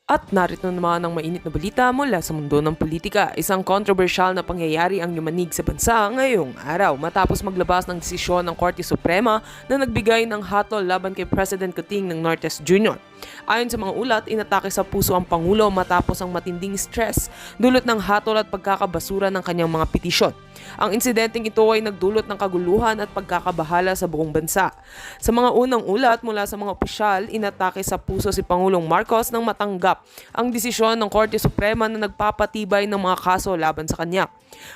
At narito naman ang mainit na balita mula sa mundo ng politika. Isang kontrobersyal na pangyayari ang yumanig sa bansa ngayong araw matapos maglabas ng desisyon ng Korte Suprema na nagbigay ng hatol laban kay President Kuting ng Martes Jr. Ayon sa mga ulat, inatake sa puso ang Pangulo matapos ang matinding stress dulot ng hatol at pagkakabasura ng kanyang mga petisyon. Ang insidenteng ito ay nagdulot ng kaguluhan at pagkakabahala sa buong bansa. Sa mga unang ulat mula sa mga opisyal, inatake sa puso si Pangulong Marcos nang matanggap ang desisyon ng Korte Suprema na nagpapatibay ng mga kaso laban sa kanya.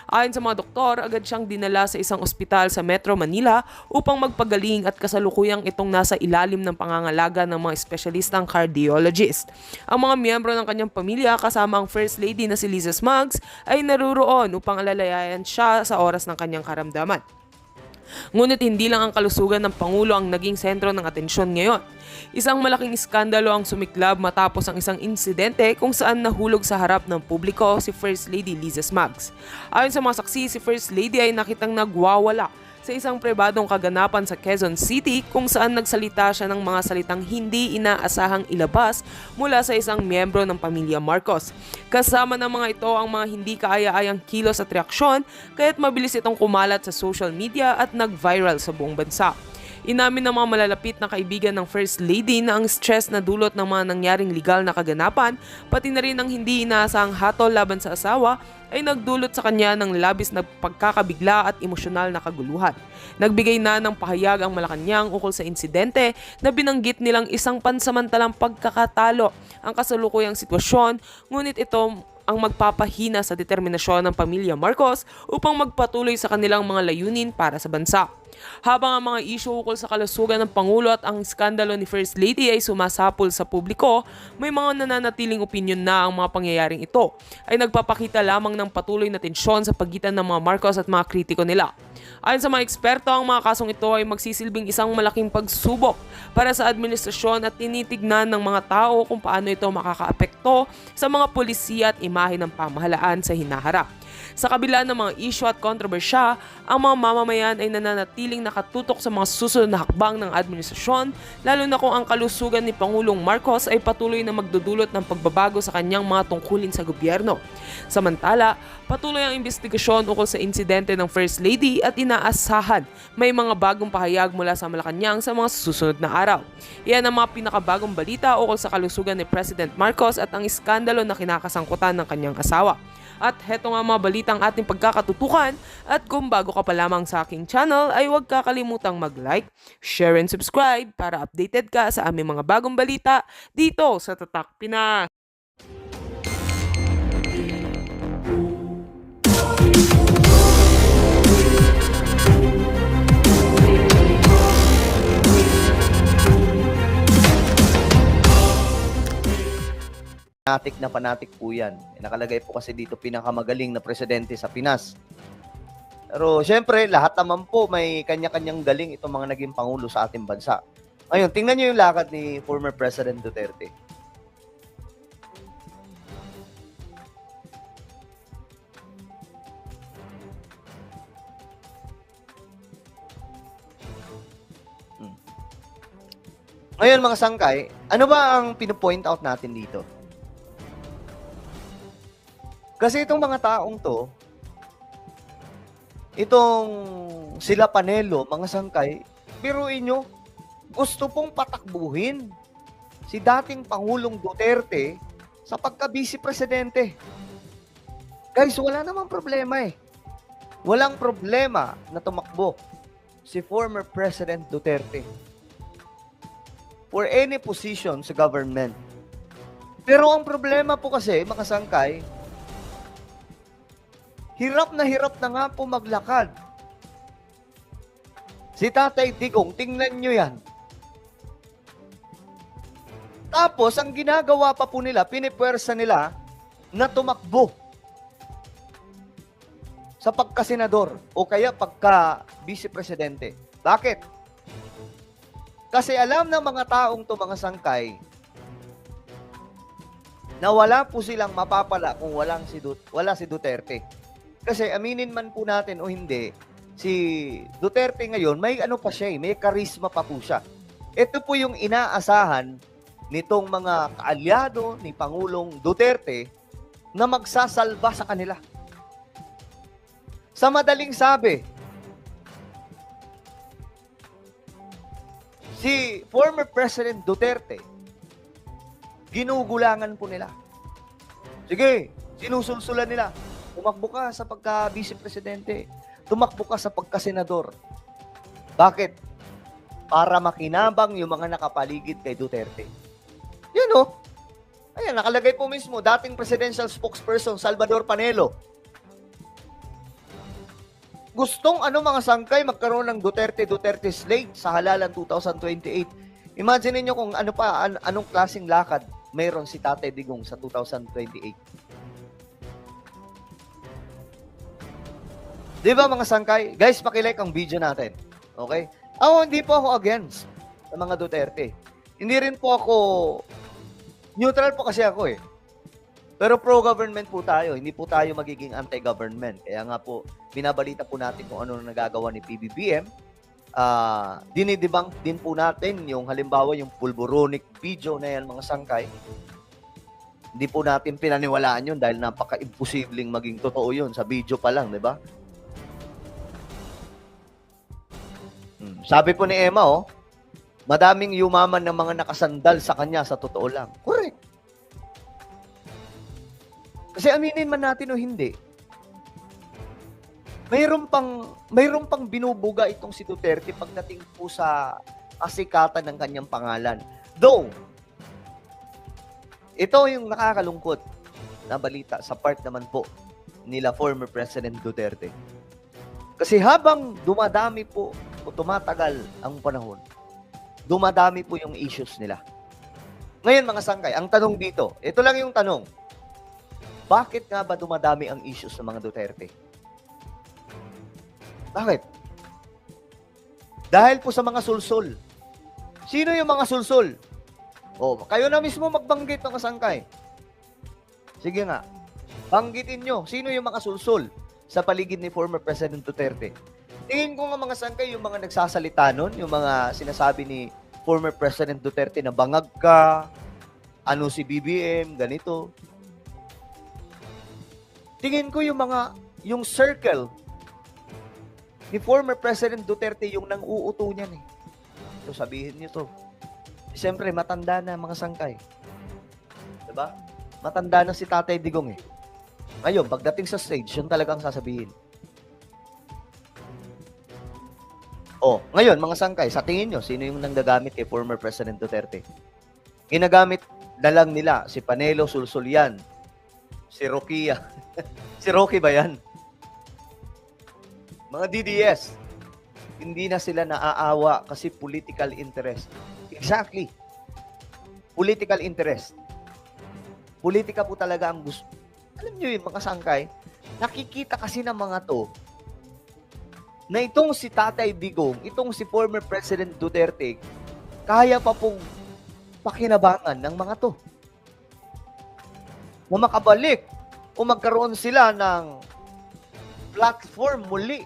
Ayon sa mga doktor, agad siyang dinala sa isang ospital sa Metro Manila upang magpagaling at kasalukuyang itong nasa ilalim ng pangangalaga ng mga espesyalistang cardiologist. Ang mga miyembro ng kanyang pamilya kasama ang First Lady na si Liza Smugs ay naruroon upang alalayan siya sa oras ng kanyang karamdaman. Ngunit hindi lang ang kalusugan ng Pangulo ang naging sentro ng atensyon ngayon. Isang malaking iskandalo ang sumiklab matapos ang isang insidente kung saan nahulog sa harap ng publiko si First Lady Liza Smugs. Ayon sa mga saksi, si First Lady ay nakitang nagwawala sa isang pribadong kaganapan sa Quezon City kung saan nagsalita siya ng mga salitang hindi inaasahang ilabas mula sa isang miyembro ng pamilya Marcos. Kasama ng mga ito ang mga hindi kaaya-ayang kilos at reaksyon kaya't mabilis itong kumalat sa social media at nag-viral sa buong bansa. Inamin ng mga malalapit na kaibigan ng First Lady na ang stress na dulot ng mga nangyaring legal na kaganapan, pati na rin ang hindi inaasahang hatol laban sa asawa, ay nagdulot sa kanya ng labis na pagkakabigla at emosyonal na kaguluhan. Nagbigay na ng pahayag ang Malacanang ukol sa insidente na binanggit nilang isang pansamantalang pagkakatalo ang kasalukuyang sitwasyon, ngunit ito ang magpapahina sa determinasyon ng pamilya Marcos upang magpatuloy sa kanilang mga layunin para sa bansa. Habang ang mga isyu ukol sa kalusugan ng Pangulo at ang skandalo ni First Lady ay sumasapol sa publiko, may mga nananatiling opinyon na ang mga pangyayaring ito ay nagpapakita lamang ng patuloy na tensyon sa pagitan ng mga Marcos at mga kritiko nila. Ayon sa mga eksperto, ang mga kasong ito ay magsisilbing isang malaking pagsubok para sa administrasyon at tinitignan ng mga tao kung paano ito makakaapekto sa mga pulisya at imahe ng pamahalaan sa hinaharap. Sa kabila ng mga isyu at kontrobersya, ang mga mamamayan ay nananatiling nakatutok sa mga susunod na hakbang ng administrasyon, lalo na kung ang kalusugan ni Pangulong Marcos ay patuloy na magdudulot ng pagbabago sa kanyang mga tungkulin sa gobyerno. Samantala, patuloy ang investigasyon ukol sa insidente ng First Lady at inaasahan may mga bagong pahayag mula sa Malacanang sa mga susunod na araw. Iyan ang mga pinakabagong balita ukol sa kalusugan ni President Marcos at ang iskandalo na kinakasangkutan ng kanyang asawa. At heto nga mga balitang ating pagkakatutukan, at kung bago ka pa lamang sa aking channel ay huwag kakalimutang mag-like, share and subscribe para updated ka sa aming mga bagong balita dito sa Tatak Pinas. Fanatic po yan. Nakalagay po kasi dito pinakamagaling na presidente sa Pinas. Pero syempre, lahat naman po may kanya-kanyang galing itong mga naging pangulo sa ating bansa. Ngayon, tingnan nyo yung lakad ni former President Duterte. Ngayon mga sangkay, ano ba ang pinupoint out natin dito? Kasi itong mga taong to, itong sila Panelo, mga sangkay, biruin nyo, gusto pong patakbuhin si dating Pangulong Duterte sa pagka-vice presidente. Guys, wala namang problema eh. Walang problema na tumakbo si former President Duterte for any position sa government. Pero ang problema po kasi, mga sangkay, hirap na nga po maglakad. Si Tatay Digong, tingnan nyo yan. Tapos, ang ginagawa pa po nila, pinipwersa nila na tumakbo sa pagkasenador o kaya pagka-vice-presidente. Bakit? Kasi alam ng mga taong to, mga sangkay, na wala po silang mapapala kung wala si Duterte. Kasi aminin man po natin o hindi, si Duterte ngayon, may ano pa siya, may karisma pa po siya. Ito po yung inaasahan nitong mga kaalyado ni Pangulong Duterte na magsasalba sa kanila. Sa madaling sabi, si former President Duterte, ginugulangan po nila. Sige, sinusulsulan nila. Tumakbo ka sa pagka-vice presidente. Tumakbo ka sa pagka-senador. Bakit? Para makinabang yung mga nakapaligid kay Duterte. Yun o. Ayan, nakalagay po mismo, dating presidential spokesperson Salvador Panelo. Gustong mga sangkay magkaroon ng Duterte slate sa halalan 2028. Imagine niyo kung anong klaseng lakad mayroon si Tatay Digong sa 2028. Di ba mga sangkay? Guys, pakilike ang video natin. Okay? Hindi po ako against sa mga Duterte. Hindi rin po ako, neutral po kasi ako eh. Pero pro-government po tayo, hindi po tayo magiging anti-government. Kaya nga po, binabalita po natin kung ano nagagawa ni PBBM. Dinidebunk din po natin yung halimbawa yung pulboronic video na yan mga sangkay. Hindi po natin pinaniwalaan yun dahil napaka-imposibleng maging totoo yun sa video pa lang, di ba? Sabi po ni Emma, madaming yumaman ng mga nakasandal sa kanya sa totoo lang. Correct. Kasi aminin man natin o hindi, mayroon pang binubuga itong si Duterte pagdating po sa kasikatan ng kanyang pangalan. Though, ito yung nakakalungkot na balita sa part naman po nila former President Duterte. Kasi habang dumadami po o tumatagal ang panahon, dumadami po yung issues nila. Ngayon mga sangkay, ang tanong dito, ito lang yung tanong, bakit nga ba dumadami ang issues ng mga Duterte? Bakit? Dahil po sa mga sulsul. Sino yung mga sulsul? Kayo na mismo magbanggit mga sangkay. Sige nga, banggitin nyo, sino yung mga sulsul sa paligid ni former President Duterte? Tingin ko nga mga sangkay, yung mga nagsasalita nun, yung mga sinasabi ni former President Duterte na bangag ka, si BBM, ganito. Tingin ko yung circle ni former President Duterte yung nang-uuto niyan eh. So sabihin niyo to. Siyempre, matanda na mga sangkay. Diba? Matanda na si Tatay Digong eh. Ngayon, pagdating sa stage, yun talagang sasabihin. Ngayon, mga sangkay, sa tingin nyo, sino yung nanggagamit kay former President Duterte? Ginagamit na lang nila si Panelo Sulsulian, si Rokia. Si Rocky ba yan? Mga DDS, hindi na sila naaawa kasi political interest. Exactly. Political interest. Politika po talaga ang gusto. Alam nyo yung mga sangkay, nakikita kasi ng mga to na itong si Tatay Digong, itong si former President Duterte, kaya pa pong pakinabangan ng mga to. Na makabalik o magkaroon sila ng platform muli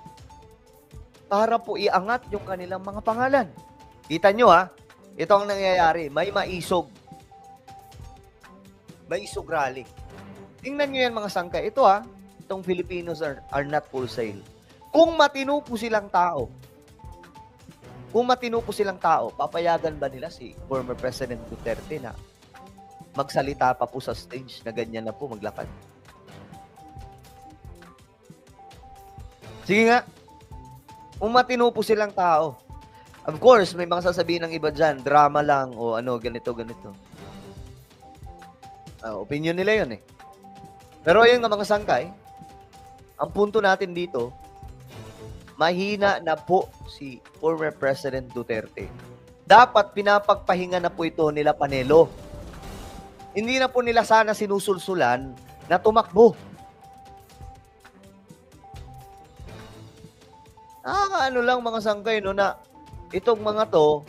para po iangat yung kanilang mga pangalan. Kita nyo ito ang nangyayari. May maisog. May isog rally. Tingnan nyo yan mga sangkay. Ito itong Filipinos are not for sale. Kung matino po silang tao, papayagan ba nila si former President Duterte na magsalita pa po sa stage na ganyan na po maglakad? Sige nga, kung matino po silang tao. Of course, may mga sasabihin ng iba dyan, drama lang o ganito. Opinion nila yun eh. Pero ayun nga mga sangkay, ang punto natin dito, mahina na po si former President Duterte. Dapat pinapagpahinga na po ito nila Panelo. Hindi na po nila sana sinusulsulan na tumakbo. Lang mga sangkay na itong mga to,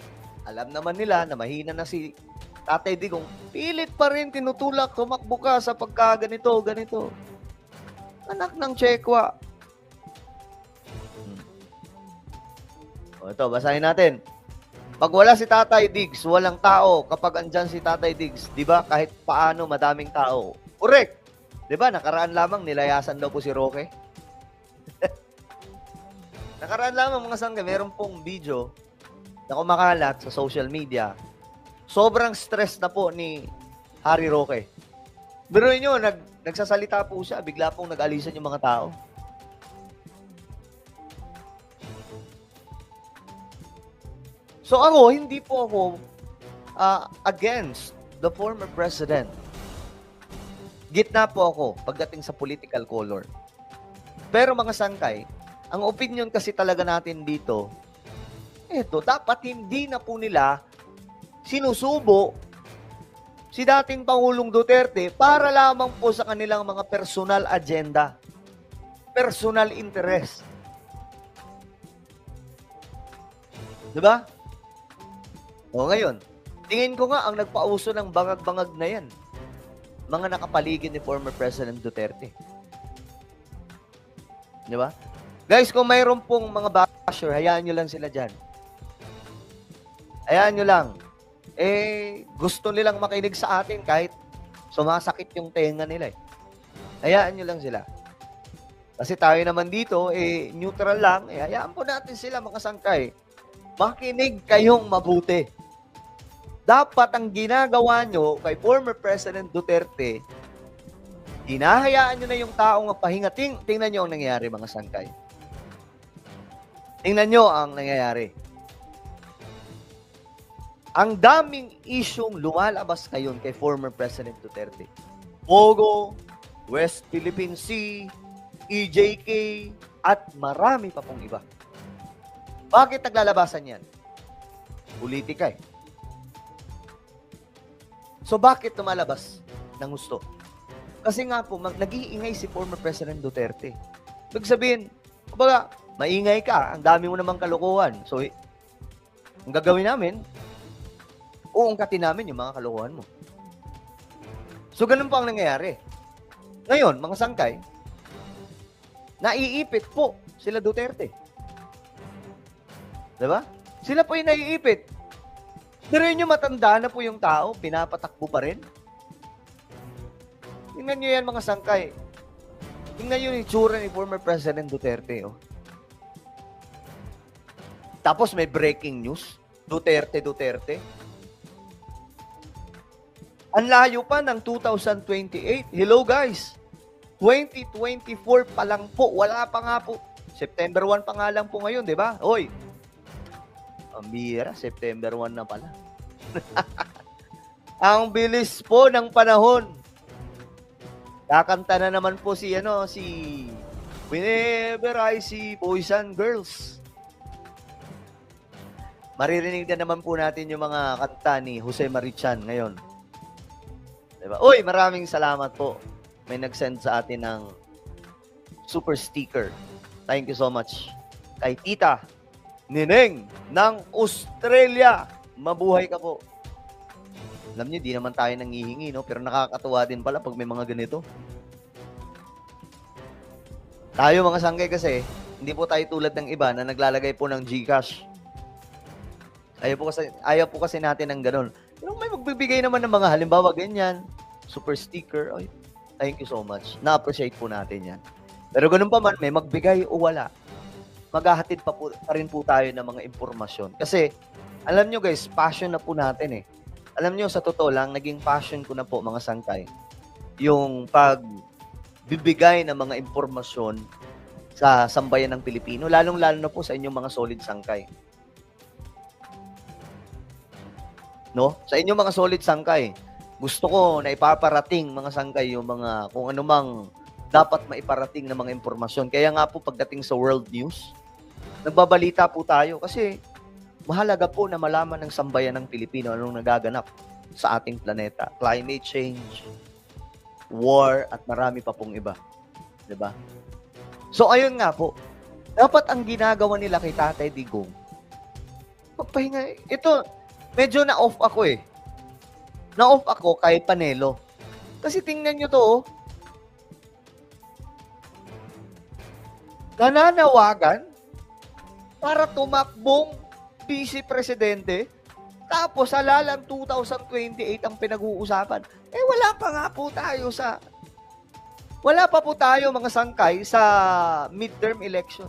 alam naman nila na mahina na si Tatay Digong, pilit pa rin tinutulak, tumakbo ka sa pagkaganito, ganito. Anak ng Tsekwa. Ito, basahin natin. Pag wala si Tatay Diggs, walang tao. Kapag andyan si Tatay Diggs, di ba, kahit paano madaming tao. Correct. Di ba, nakaraan lamang nilayasan daw po si Roque. Nakaraan lamang mga sangga, meron pong video na kumakalat sa social media. Sobrang stress na po ni Harry Roque. Biruin nyo, nagsasalita po siya, bigla pong nag-alisan yung mga tao. So ako, hindi po ako against the former president. Gitna po ako pagdating sa political color. Pero mga sangkay, ang opinion kasi talaga natin dito, dapat hindi na po nila sinusubo si dating Pangulong Duterte para lamang po sa kanilang mga personal agenda, personal interest. Diba? O ngayon, tingin ko nga ang nagpauso ng bangag-bangag na yan, mga nakapaligid ni former President Duterte. Diba? Guys, kung mayroon pong mga basher, hayaan nyo lang sila dyan. Hayaan nyo lang. Gusto nilang makinig sa atin kahit sumasakit yung tenga nila eh. Hayaan nyo lang sila. Kasi tayo naman dito, neutral lang. Hayaan po natin sila mga sangkay. Makinig kayong mabuti. Dapat ang ginagawa nyo kay former President Duterte, hinahayaan nyo na yung taong pahinga. Tingnan nyo ang nangyayari mga sangkay. Tingnan nyo ang nangyayari. Ang daming isyong lumalabas ngayon kay former President Duterte. Pogo, West Philippine Sea, EJK, at marami pa pong iba. Bakit naglalabasan yan? Politika eh. So bakit tumalabas ng gusto? Kasi nga po, nag-iingay si former President Duterte. Ibig sabihin, kumbaga, maingay ka, ang dami mo namang kalokohan. So, ang gagawin namin, uungkatin namin yung mga kalokohan mo. So, ganun po ang nangyayari. Ngayon, mga sangkay, naiipit po sila Duterte. Diba? Sila po yung naiipit. Pero yun yung matanda na po yung tao, pinapatakbo pa rin. Tingnan nyo yan mga sangkay. Tingnan nyo yung itsura ni former President Duterte. Oh. Tapos may breaking news. Duterte. Ang layo pa ng 2028. Hello guys. 2024 pa lang po. Wala pa nga po. September 1 pa nga lang po ngayon, di ba? Hoy. Ang bira, September 1 na pala. Ang bilis po ng panahon. Kakanta na naman po si Whenever I See Boys and Girls. Maririnig na naman po natin yung mga kanta ni Jose Marichan ngayon. Diba? Uy, maraming salamat po. May nag-send sa atin ng super sticker. Thank you so much. Kay Tita Nineng ng Australia. Mabuhay ka po. Alam niyo, di naman tayo nangihingi, no? Pero nakakatuwa din pala pag may mga ganito. Tayo mga sangkay kasi, hindi po tayo tulad ng iba na naglalagay po ng GCash. Ayaw po kasi natin ng ganun. Pero may magbibigay naman ng mga halimbawa ganyan, super sticker. Ay, thank you so much. Na-appreciate po natin yan. Pero ganun pa man, may magbigay o wala, maghahatid pa rin po tayo ng mga impormasyon. Kasi, alam nyo guys, passion na po natin eh. Alam nyo, sa totoo lang, naging passion ko na po mga sangkay. Yung pagbibigay ng mga impormasyon sa sambayan ng Pilipino, lalong-lalo na po sa inyong mga solid sangkay. No? Sa inyong mga solid sangkay, gusto ko na ipaparating mga sangkay yung mga kung anumang dapat maiparating na mga impormasyon. Kaya nga po pagdating sa world news, nagbabalita po tayo kasi mahalaga po na malaman ng sambayan ng Pilipino anong nagaganap sa ating planeta. Climate change, war, at marami pa pong iba. Diba? So, ayun nga po. Dapat ang ginagawa nila kay Tatay Digong, magpahinga. Ito, medyo na-off ako eh. Na-off ako kay Panelo. Kasi tingnan nyo to, oh. Nananawagan para tumakbong Vice Presidente, tapos halalang 2028 ang pinag-uusapan. Wala pa nga po tayo wala pa po tayo mga sangkay sa midterm election.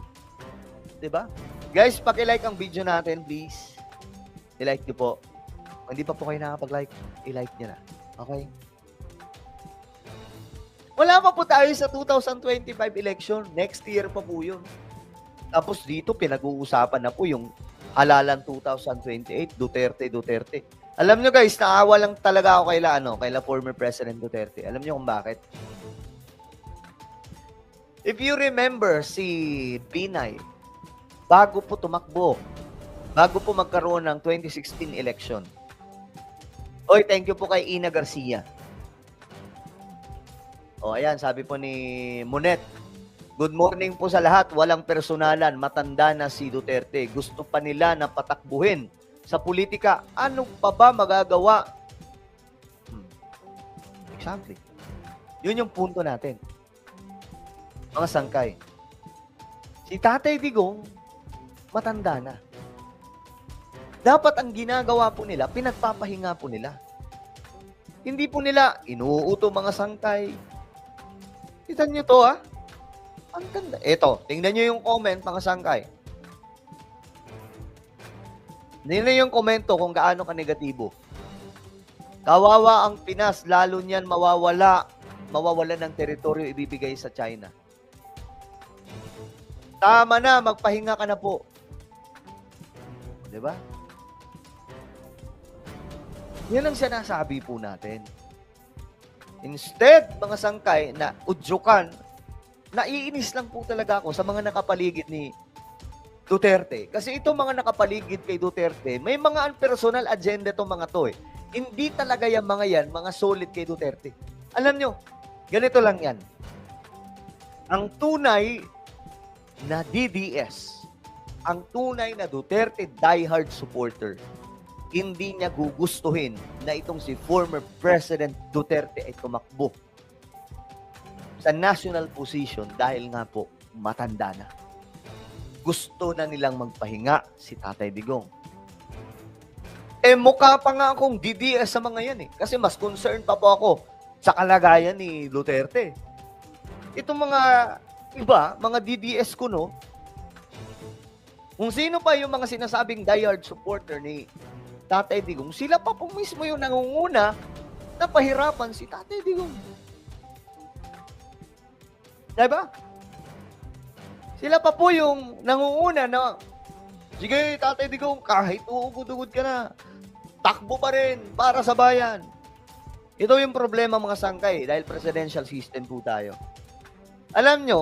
'Di ba? Guys, paki-like ang video natin, please. I-like niyo po. Kung hindi pa po kayo nakapag-like, i-like niyo na. Okay? Wala pa po tayo sa 2025 election. Next year pa po yun. Tapos dito, pinag-uusapan na po yung halalan 2028, Duterte. Alam nyo guys, naawa lang talaga ako kaila former President Duterte. Alam nyo kung bakit? If you remember si Binay, bago po tumakbo, bago po magkaroon ng 2016 election. Oy, thank you po kay Ina Garcia. O, ayan, sabi po ni Monet, good morning po sa lahat. Walang personalan. Matanda na si Duterte. Gusto pa nila na patakbuhin sa politika. Ano pa ba magagawa? Exactly. Yun yung punto natin. Mga sangkay. Si Tatay Digong, matanda na. Dapat ang ginagawa po nila, pinagpapahinga po nila. Hindi po nila inuuto mga sangkay. Tignan nyo to, ha? Ang ganda. Ito, tingnan nyo yung comment, mga sangkay. Tingnan nyo yung komento kung gaano ka negatibo. Kawawa ang Pinas, lalo niyan mawawala ng teritoryo ibibigay sa China. Tama na, magpahinga ka na po. Diba? Yan ang sinasabi po natin. Instead, mga sangkay, na udyukan, naiinis lang po talaga ako sa mga nakapaligid ni Duterte. Kasi itong mga nakapaligid kay Duterte, may mga unpersonal agenda itong mga to eh. Hindi talaga yung mga yan, mga solid kay Duterte. Alam nyo, ganito lang yan. Ang tunay na DDS, ang tunay na Duterte diehard supporter, hindi niya gugustuhin na itong si former President Duterte ay tumakbo sa national position dahil nga po matanda na. Gusto na nilang magpahinga si Tatay Digong. Mukha pa nga akong DDS sa mga yan eh. Kasi mas concerned pa po ako sa kalagayan ni Duterte. Itong mga iba, mga DDS ko, no? Kung sino pa yung mga sinasabing diehard supporter ni Tatay Digong, sila pa po mismo yung nangunguna na pahirapan si Tatay Digong. Diba? Sila pa po yung nangunguna na, sige, Tatay Digong, kahit uugod-ugod ka na, takbo pa rin para sa bayan. Ito yung problema mga sangkay dahil presidential system po tayo. Alam nyo,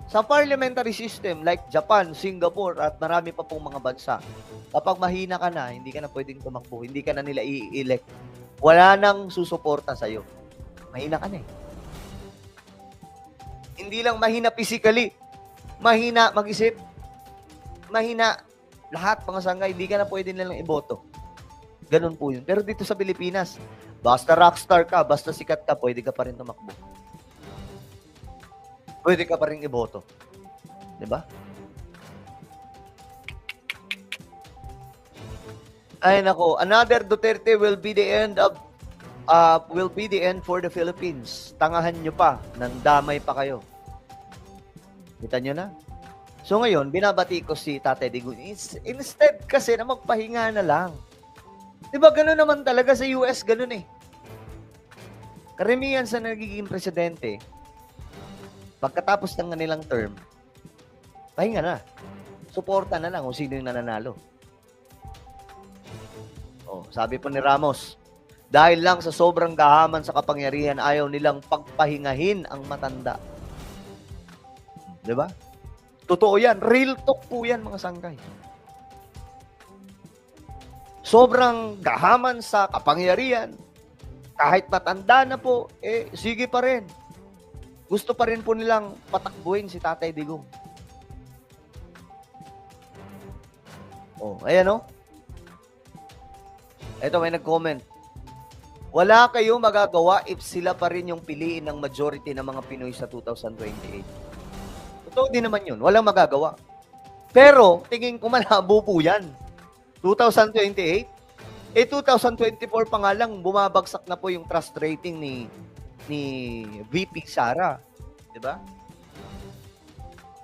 sa parliamentary system like Japan, Singapore, at marami pa pong mga bansa, kapag mahina ka na, hindi ka na pwedeng tumakbo, hindi ka na nila i-elect, wala nang susuporta sa'yo. Mahina ka na eh. Hindi lang mahina physically, mahina mag-isip, mahina lahat mga sangay, hindi ka na pwede nilang iboto. Ganun po yun. Pero dito sa Pilipinas, basta rockstar ka, basta sikat ka, pwede ka pa rin tumakbo. Pwede ka pa rin iboto. Diba? Ay nako, another Duterte will be the end for the Philippines. Tangahan nyo pa, nandamay pa kayo. Kita nyo na? So ngayon, binabati ko si Tatay Digong. Instead kasi na magpahinga na lang. Diba gano'n naman talaga sa US, gano'n eh. Karamihan sa nagiging presidente, pagkatapos ng kanilang term, pahinga na. Suporta na lang kung sino yung nananalo. Oh, sabi po ni Ramos, dahil lang sa sobrang gahaman sa kapangyarihan, ayaw nilang pagpahingahin ang matanda. Diba? Totoo yan. Real talk po yan, mga sangkay. Sobrang gahaman sa kapangyarihan, kahit matanda na po, sige pa rin. Gusto pa rin po nilang patakbuhin si Tatay Digong. Oh, ayan oh. Ito may nag-comment. Wala kayong magagawa if sila pa rin yung piliin ng majority ng mga Pinoy sa 2028. Totoo din naman yun. Walang magagawa. Pero, tingin ko malabo po yan. 2028? 2024 pa nga lang, bumabagsak na po yung trust rating ni VP Sara. Diba?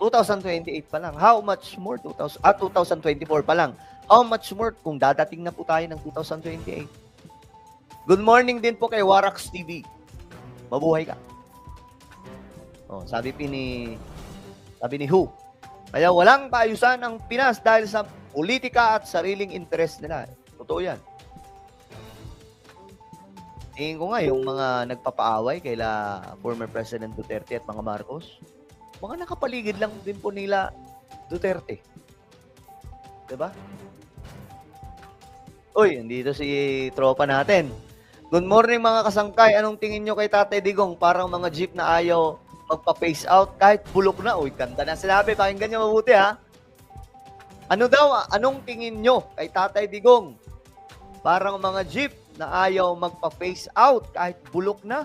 2028 pa lang. How much more? 2024 pa lang. How much more kung dadating na po tayo ng 2028? Good morning din po kay Warax TV. Mabuhay ka. Oh, sabi ni Who. Kaya walang paayusan ang Pinas dahil sa politika at sariling interest nila. Totoo yan. Tingin ko nga yung mga nagpapaaway kaila former President Duterte at mga Marcos, mga nakapaligid lang din po nila Duterte. Diba? Uy, andito si tropa natin. Good morning mga kasangkay. Anong tingin nyo kay Tatay Digong? Parang mga jeep na ayaw magpa-face out kahit bulok na. Uy, ganda na sinabi. Pakinggan nyo mabuti ha. Ano daw? Anong tingin nyo kay Tatay Digong? Parang mga jeep na ayaw magpa-face out kahit bulok na.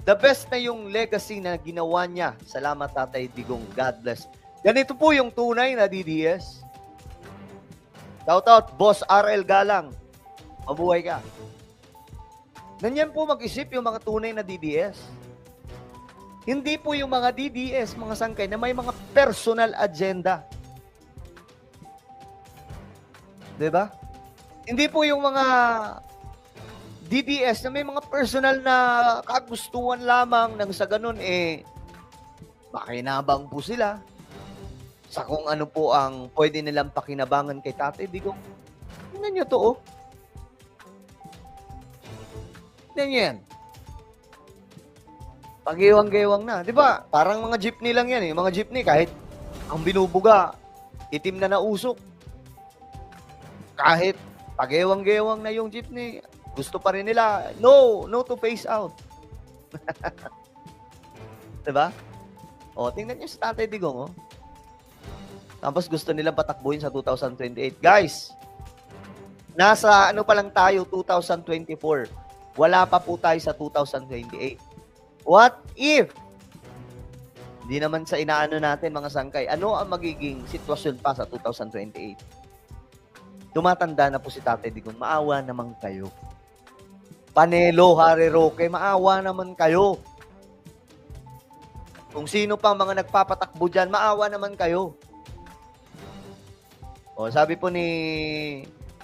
The best na yung legacy na ginawa niya. Salamat Tatay Digong. God bless. Ganito po yung tunay na DDS. Shout out, Boss RL Galang. Mabuhay ka. Ganyan po mag-isip yung mga tunay na DDS. Hindi po yung mga DDS, mga sangkay, na may mga personal agenda. Diba? Hindi po yung mga DDS na may mga personal na kagustuhan lamang nang sa ganun makinabang po sila sa kung ano po ang pwede nilang pakinabangan kay Tatay Digong. Tingnan nyo to, oh. Tingnan nyo yan. Pagiwang-gewang na. Di ba? Parang mga jeepney lang yan, eh. Mga jeepney, kahit ang binubuga, itim na nausok. Kahit pagiwang-gewang na yung jeepney, gusto pa rin nila, no to face out. Diba? O, tingnan nyo sa Tatay Digong, oh. Tapos gusto nilang patakbuhin sa 2028. Guys, nasa ano pa lang tayo, 2024. Wala pa po tayo sa 2028. What if? Hindi naman sa inaano natin, mga sangkay. Ano ang magiging sitwasyon pa sa 2028? Tumatanda na po si Tatay Digong. Maawa naman kayo. Panelo, Harry Roque, maawa naman kayo. Kung sino pang mga nagpapatakbo dyan, maawa naman kayo. O, sabi po ni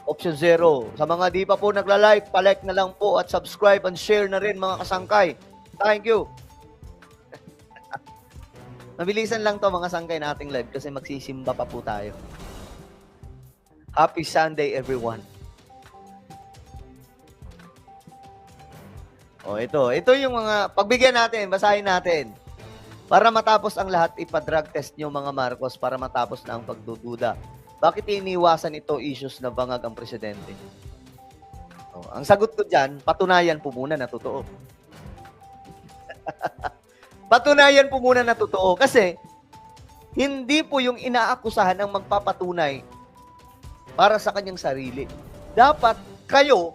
Option Zero, sa mga di pa po nagla-like, pa-like na lang po at subscribe and share na rin mga kasangkay. Thank you. Mabilisan lang to mga sangkay na ating live kasi magsisimba pa po tayo. Happy Sunday everyone. O, ito yung mga pagbigyan natin, basahin natin. Para matapos ang lahat, ipa-drug test nyo mga Marcos para matapos na ang pagdududa. Bakit iniwasan ito issues na bangag ang presidente? O, ang sagot ko dyan, patunayan po muna na totoo. Patunayan po muna na totoo. Kasi, hindi po yung inaakusahan ang magpapatunay para sa kanyang sarili. Dapat kayo,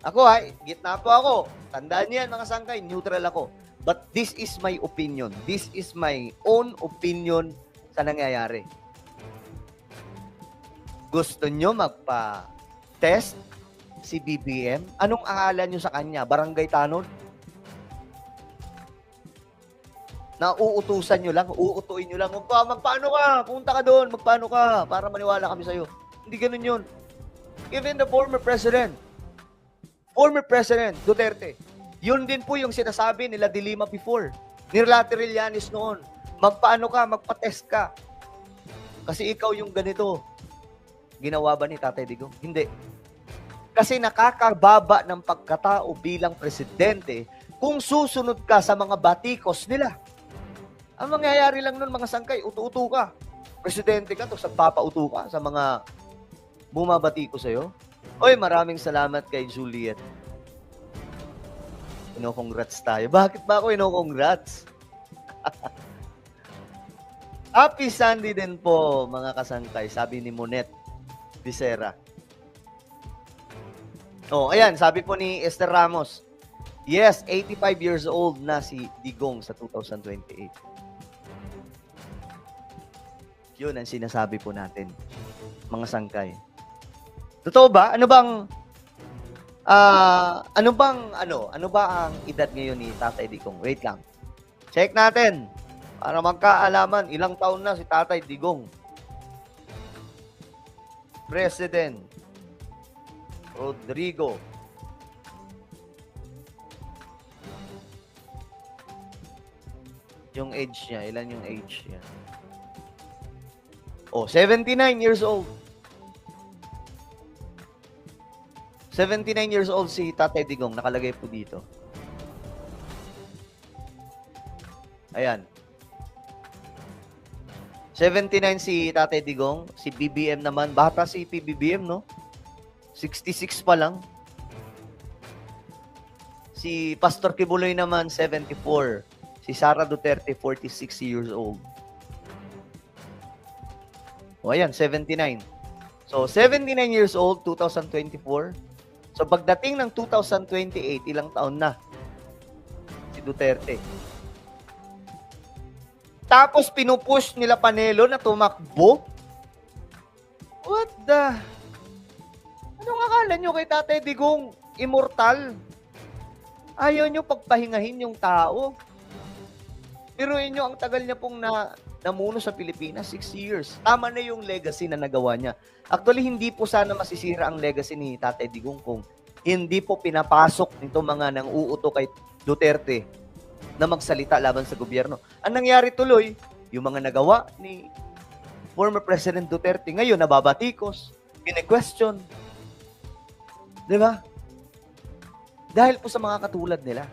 ako gitna po ako. Tandaan niyan mga sangkay, neutral ako. But this is my opinion. This is my own opinion sa nangyayari. Gusto nyo magpa-test si BBM? Anong akala nyo sa kanya? Barangay Tanod? Na uutusan nyo lang, uutuin nyo lang, magpaano ka, punta ka doon, magpaano ka, para maniwala kami sa'yo. Hindi ganun yun. Even the former President Duterte, yun din po yung sinasabi nila De Lima before, nila Trillanes noon, magpaano ka, magpa-test ka. Kasi ikaw yung ganito. Ginawa ba ni Tatay Digong? Hindi. Kasi nakakababa ng pagkatao bilang presidente kung susunod ka sa mga batikos nila. Ang mangyayari lang nun mga sangkay, utu-utu ka. Presidente ka, tapos nagpapautu ka sa mga bumabati ko sa'yo. Oy, maraming salamat kay Juliet. Ino-congrats tayo. Bakit ba ako ino-congrats? Happy Sunday din po, mga kasangkay, sabi ni Monet Visera. Oh, ayan, sabi po ni Esther Ramos, yes, 85 years old na si Digong sa 2028. Yun ang sinasabi po natin. mga sangkay. Totoo ba? Ano ba ang edad ngayon ni Tatay Digong? Wait lang. Check natin. Para magkaalaman, ilang taon na si Tatay Digong. President Rodrigo. Yung age niya, ilan yung age niya? 79 years old. 79 years old si Tatay Digong, nakalagay po dito. Ayan. 79 si Tatay Digong, si BBM naman, bata si PBBM, no? 66 pa lang. Si Pastor Kibuloy naman, 74. Si Sara Duterte, 46 years old. O ayan, 79. So, 79 years old, 2024. So, pagdating ng 2028, ilang taon na si Duterte. Tapos, pinupush nila Panelo na tumakbo. What the? Anong akala nyo kay Tatay Digong? Immortal? Ayaw nyo pagpahingahin yung tao. Pero inyo, ang tagal niya pong namuno sa Pilipinas, 6 years. Tama na yung legacy na nagawa niya. Actually, hindi po sana masisira ang legacy ni Tatay Digong kung hindi po pinapasok nito mga nang uuto kay Duterte na magsalita laban sa gobyerno. Ang nangyari tuloy, yung mga nagawa ni former President Duterte, ngayon nababatikos, kine-question. Di ba? Dahil po sa mga katulad nila.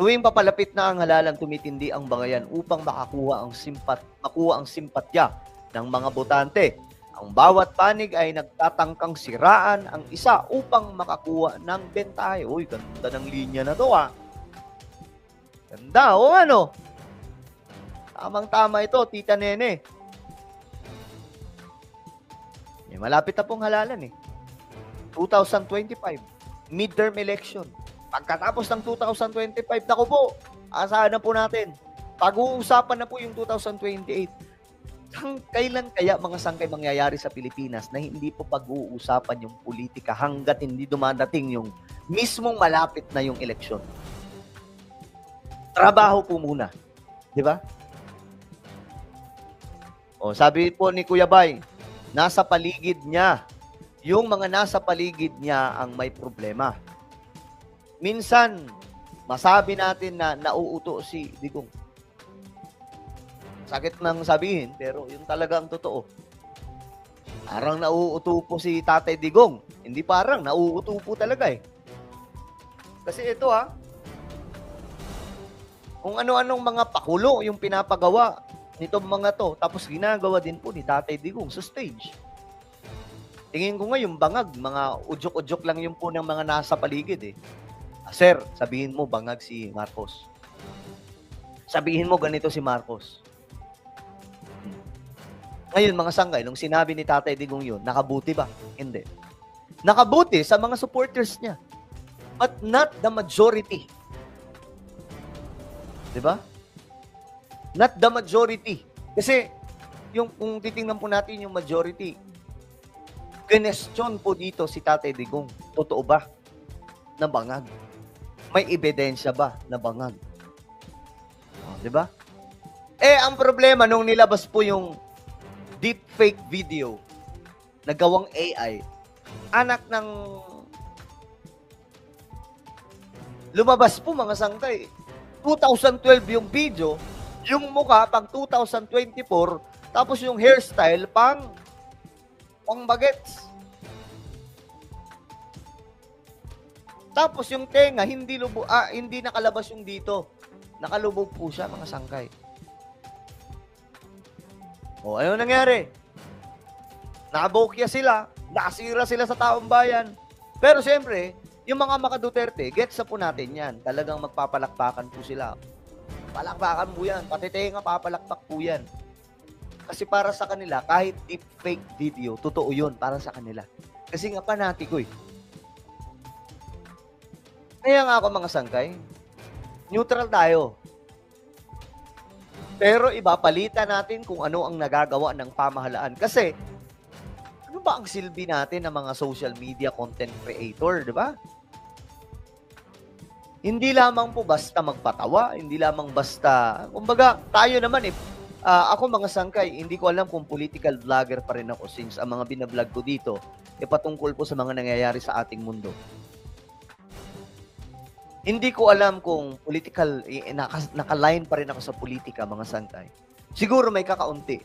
Tuwing papalapit na ang halalan, tumitindi ang bangayan upang makuha ang simpatya ng mga botante. Ang bawat panig ay nagtatangkang siraan ang isa upang makakuha ng bentahe. Uy, ganda ng linya na to, ah. Ganda, o ano? Tamang-tama ito, Tita Nene. Malapit na pong halalan, 2025, midterm election. Pagkatapos ng 2025, naku po, asahan na po natin. Pag-uusapan na po yung 2028. Kailan kaya mga sangkay mangyayari sa Pilipinas na hindi po pag-uusapan yung politika hanggat hindi dumadating yung mismong malapit na yung eleksyon? Trabaho po muna. Di ba? O, sabi po ni Kuya Bay, nasa paligid niya. Yung mga nasa paligid niya ang may problema. Minsan, masabi natin na nauuto si Digong. Sakit nang sabihin, pero yun talaga ang totoo. Parang nauuto po si Tatay Digong. Hindi parang, nauuto po talaga eh. Kasi ito kung ano-anong mga pakulo yung pinapagawa nitong mga to, tapos ginagawa din po ni Tatay Digong sa stage. Tingin ko nga yung bangag, mga udyok-udyok lang yung po ng mga nasa paligid eh. Sir, sabihin mo bangag si Marcos. Sabihin mo ganito si Marcos. Ngayon, mga sangkay, nung sinabi ni Tatay Digong yun, nakabuti ba? Hindi. Nakabuti sa mga supporters niya. But not the majority. Diba? Not the majority. Kasi, kung titingnan po natin yung majority, kinestyon po dito si Tatay Digong. Totoo ba na bangag? May ebidensya ba na bangag? Diba? Ang problema nung nilabas po yung deepfake video na gawang AI, anak ng lumabas po mga sangkay. 2012 yung video, yung mukha pang 2024, tapos yung hairstyle pang bagets. Tapos yung tenga, hindi nakalabas yung dito. Nakalubog po siya, mga sangkay. Ano nangyari? Nakabokya sila, nakasira sila sa taong bayan. Pero siyempre, yung mga maka-Duterte, gets na po natin yan. Talagang magpapalakpakan po sila. Palakpakan po yan. Pati tenga, papalakpak po yan. Kasi para sa kanila, kahit deepfake video, totoo yun para sa kanila. Kasi nga panatiko eh. Kaya nga ako mga sangkay, neutral tayo. Pero iba, palitan natin kung ano ang nagagawa ng pamahalaan. Kasi, ano ba ang silbi natin ng mga social media content creator, di ba? Hindi lamang po basta magpatawa, hindi lamang basta, kumbaga, tayo naman ako mga sangkay, hindi ko alam kung political vlogger pa rin ako since ang mga binablog ko dito, patungkol po sa mga nangyayari sa ating mundo. Hindi ko alam kung political, nakaline pa rin ako sa politika, mga sangkay. Siguro may kakaunti.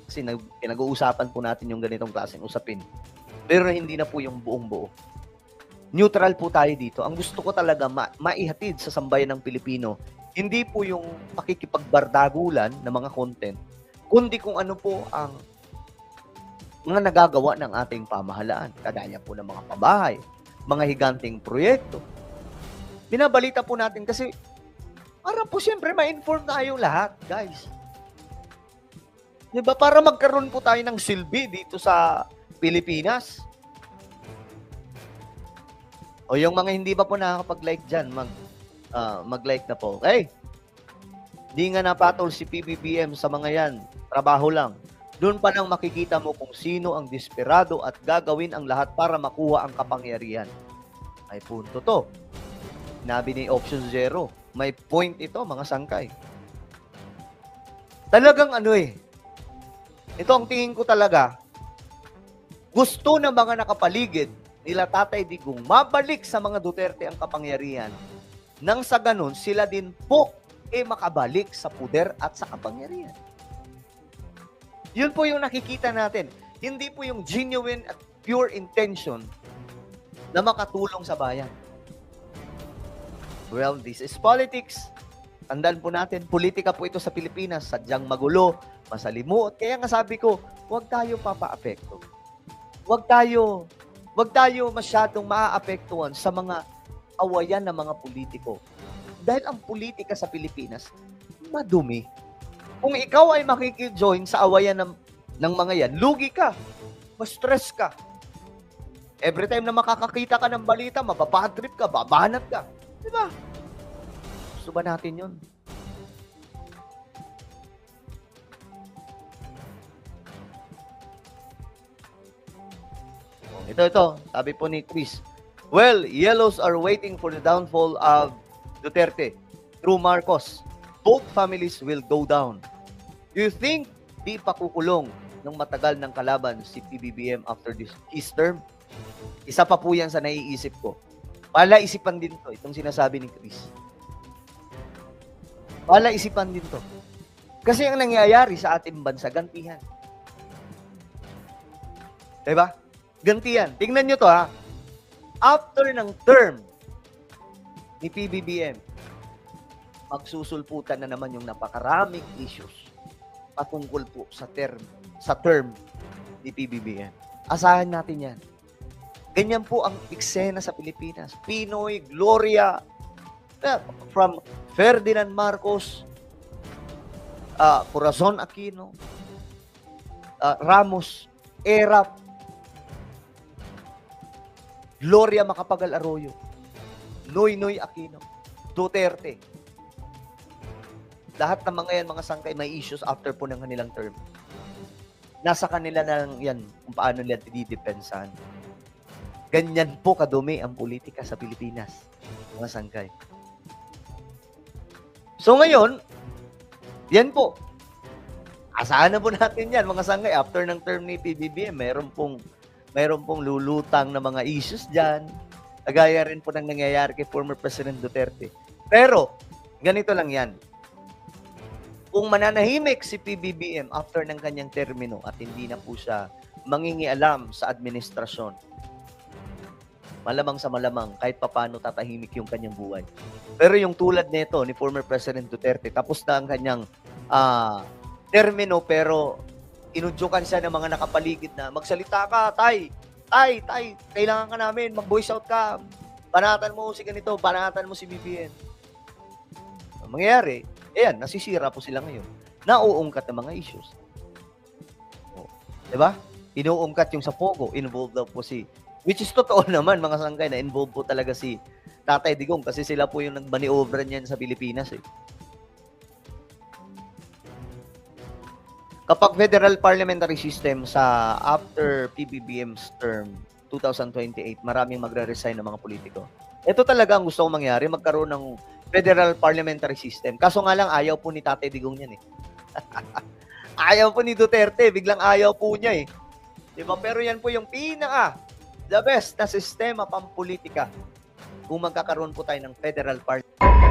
Kasi pinag-uusapan po natin yung ganitong klaseng usapin. Pero hindi na po yung buong buo. Neutral po tayo dito. Ang gusto ko talaga maihatid sa sambayan ng Pilipino, hindi po yung pakikipagbardagulan ng mga content, kundi kung ano po ang mga nagagawa ng ating pamahalaan. Kagaya po ng mga pabahay, mga higanting proyekto. Binabalita po natin kasi para po siyempre ma-inform tayong lahat, guys. Diba? Para magkaroon po tayo ng silbi dito sa Pilipinas. O yung mga hindi pa po nakakapag-like dyan, mag-like na po. Okay? Di nga napatol si PBBM sa mga yan. Trabaho lang. Doon pa nang makikita mo kung sino ang desperado at gagawin ang lahat para makuha ang kapangyarihan. Ay punto to. Sinabi ni Option Zero. May point ito, mga sangkay. Talagang ito ang tingin ko talaga, gusto ng mga nakapaligid nila Tatay Digong mabalik sa mga Duterte ang kapangyarihan. Nang sa ganun, sila din po makabalik sa puder at sa kapangyarihan. Yun po yung nakikita natin. Hindi po yung genuine at pure intention na makatulong sa bayan. Well, this is politics. Tandaan po natin, politika po ito sa Pilipinas, sadyang magulo, masalimuot. Kaya nga sabi ko, huwag tayo papaapekto. Huwag tayo masyadong maaapektuhan sa mga awayan ng mga politiko. Dahil ang politika sa Pilipinas, madumi. Kung ikaw ay makikijoin sa awayan ng mga yan, lugi ka, ma-stress ka. Every time na makakakita ka ng balita, mapapadrip ka, babanat ka. Diba? Gusto ba natin yun? Ito. Sabi po ni Chris. Well, yellows are waiting for the downfall of Duterte through Marcos. Both families will go down. Do you think di pakukulong ng matagal ng kalaban si PBBM after his term? Isa pa po yan sa naiisip ko. Palaisipan din to, itong sinasabi ni Chris. Palaisipan din to. Kasi ang nangyayari sa ating bansa, gantihan. Diba? Gantihan. Tingnan nyo to, ha. After ng term ni PBBM, magsusulputan na naman yung napakaraming issues patungkol po sa term ni PBBM. Asahan natin yan. Ganyan po ang eksena sa Pilipinas. Pinoy, Gloria, from Ferdinand Marcos, Corazon Aquino, Ramos, Erap, Gloria Macapagal Arroyo, Noynoy Aquino, Duterte. Lahat ng mga yan, mga sangkay, may issues after po ng kanilang term. Nasa kanila na yan kung paano nila didepensahan. Ganyan po kadumi ang politika sa Pilipinas, mga sangkay. So ngayon, yan po. Asahan na po natin yan, mga sangkay. After ng term ni PBBM, mayroon pong lulutang na mga issues dyan. Kagaya rin po ng nangyayari kay former President Duterte. Pero, ganito lang yan. Kung mananahimik si PBBM after ng kanyang termino at hindi na po siya mangingialam sa administrasyon, malamang sa malamang, kahit papano tatahimik yung kanyang buhay. Pero yung tulad nito ni former President Duterte, tapos na ang kanyang termino, pero inudyukan siya ng mga nakapaligid na, magsalita ka, tay, kailangan ka namin, mag-voice out ka, banatan mo si ganito, banatan mo si BBM. Ang mangyayari, nasisira po sila ngayon. Nauungkat ng mga issues. Diba? Inuungkat yung sa Pogo, involved daw po which is totoo naman, mga sangkay, na involved po talaga si Tatay Digong kasi sila po yung nag-maneuver niyan sa Pilipinas. Kapag federal parliamentary system sa after PBBM's term 2028, maraming magre-resign ng mga politiko. Ito talaga ang gusto kong mangyari, magkaroon ng federal parliamentary system. Kaso nga lang, ayaw po ni Tatay Digong yan eh. Ayaw po ni Duterte, biglang ayaw po niya eh. Diba? Pero yan po yung the best na sistema pampolitika kung magkakaroon po tayo ng federal parliament.